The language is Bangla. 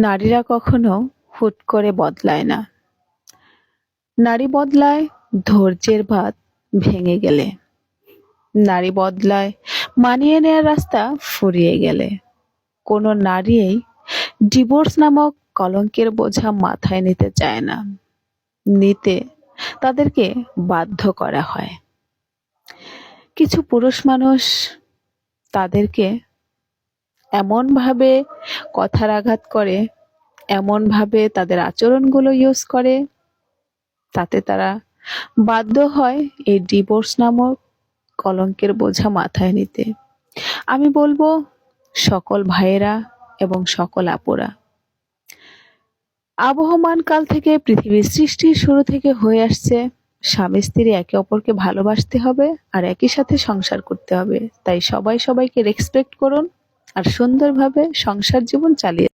নারীরা কখনো হুট করে বদলায় না। নারী বদলায় ধৈর্যের বাঁধ ভেঙে গেলে। নারী বদলায় মানিয়ে নেয়ার রাস্তা ফুরিয়ে গেলে। কোনো নারীই ডিভোর্স নামক কলঙ্কের বোঝা মাথায় নিতে চায় না। নিতে তাদেরকে বাধ্য করা হয়। কিছু পুরুষ মানুষ তাদেরকে এমনভাবে কথার আঘাত করে, এমনভাবে তাদের আচরণগুলো ইউজ করে, তাতে তারা বাধ্য হয় এই ডিভোর্স নামক কলঙ্কের বোঝা মাথায় নিতে। আমি বলবো সকল ভাইয়েরা এবং সকল আপুরা, আবহমান কাল থেকে পৃথিবীর সৃষ্টির শুরু থেকে হয়ে আসছে স্বামী স্ত্রী একে অপরকে ভালোবাসতে হবে আর একই সাথে সংসার করতে হবে। তাই সবাই সবাইকে রেসপেক্ট করুন আর সুন্দরভাবে সংসার জীবন চালিয়ে